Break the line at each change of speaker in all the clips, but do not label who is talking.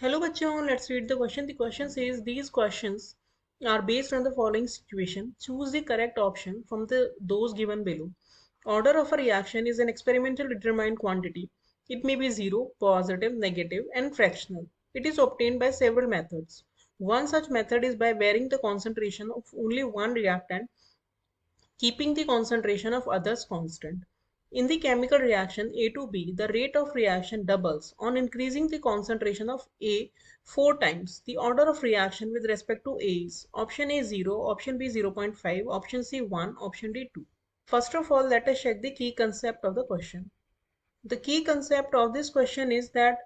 Hello bachon, let's read the question. The question says these questions are based on the following situation. Choose the correct option from those given below. Order of a reaction is an experimental determined quantity. It may be zero, positive, negative, and fractional. It is obtained by several methods. One such method is by varying the concentration of only one reactant, keeping the concentration of others constant. In the chemical reaction A to B, the rate of reaction doubles on increasing the concentration of A 4 times. The order of reaction with respect to A is option A 0, option B 0.5, option C 1, option D 2. First of all, let us check the key concept of the question. The key concept of this question is that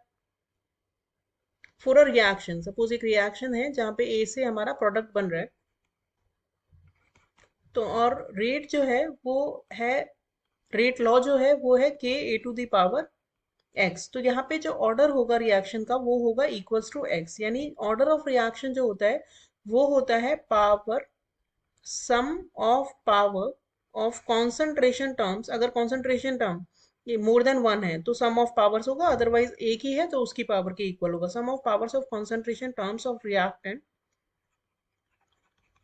for a reaction, suppose एक reaction है जहाँ पे A से हमारा product बन रहा है, तो और रेट जो है वो है, रेट लॉ जो है वो है k a to the power x। तो यहाँ पे जो ऑर्डर होगा रिएक्शन का वो होगा इक्वल्स टू x, यानी ऑर्डर ऑफ रिएक्शन जो होता है वो होता है power sum of power of concentration terms. अगर कॉन्सेंट्रेशन टर्म ये मोर देन वन है तो सम ऑफ पावर्स होगा, अदरवाइज एक ही है तो उसकी पावर के इक्वल होगा। Sum of powers of concentration terms of reactant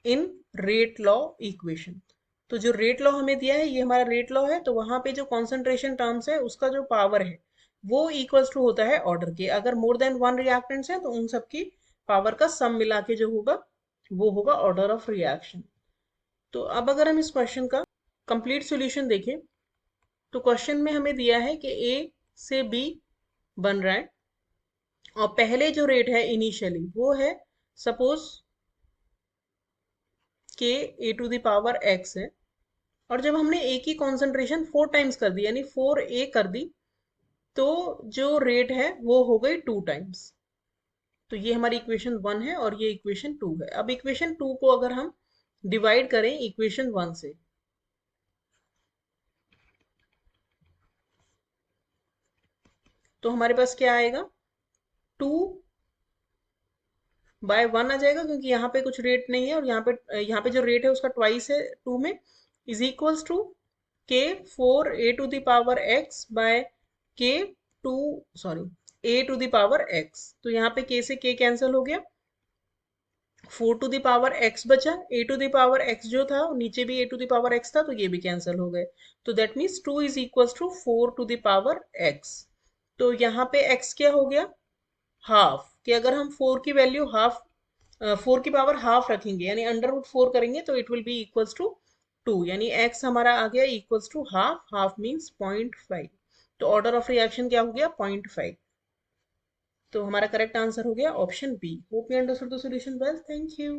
in rate law equation. तो जो रेट लॉ हमें दिया है ये हमारा रेट लॉ है, तो वहां पे जो कॉन्सेंट्रेशन टर्म्स है उसका जो पावर है वो इक्वल्स टू होता है ऑर्डर के। अगर मोर देन वन रिएक्टेंट्स है तो उन सबकी पावर का सम मिला के जो होगा वो होगा ऑर्डर ऑफ रिएक्शन। तो अब अगर हम इस क्वेश्चन का कंप्लीट सॉल्यूशन देखें तो क्वेश्चन में हमें दिया है कि ए से बी बन रहा है और पहले जो रेट है इनिशियली वो है सपोज के ए टू द पावर एक्स है, और जब हमने ए की कॉन्सेंट्रेशन 4 टाइम्स कर दी यानी 4a कर दी तो जो रेट है वो हो गई 2 टाइम्स। तो ये हमारी इक्वेशन 1 है और ये इक्वेशन 2 है। अब इक्वेशन 2 को अगर हम डिवाइड करें इक्वेशन 1 से तो हमारे पास क्या आएगा, 2/1 आ जाएगा क्योंकि यहाँ पे कुछ रेट नहीं है और यहाँ पे जो रेट है उसका ट्वाइस है 2 में, is equals to k 4a to the power x by k to sorry a to the power x। तो यहाँ पे k से k कैंसिल हो गया, 4 टू द पावर x बचा, a to the power x जो था नीचे भी a to the power x था तो ये भी कैंसिल हो गए। तो that means 2 is equals to 4 to the power x। तो यहाँ पे x क्या हो गया, हाफ। कि अगर हम 4 की वैल्यू हाफ 4 की पावर हाफ रखेंगे यानी अंडर रूट 4 करेंगे तो it will be equals to 2, यानी x हमारा आ गया equals to half, half means 0.5। तो ऑर्डर ऑफ रिएक्शन क्या हो गया 0.5। तो हमारा करेक्ट आंसर हो गया option B. Hope you understood the solution well, thank you.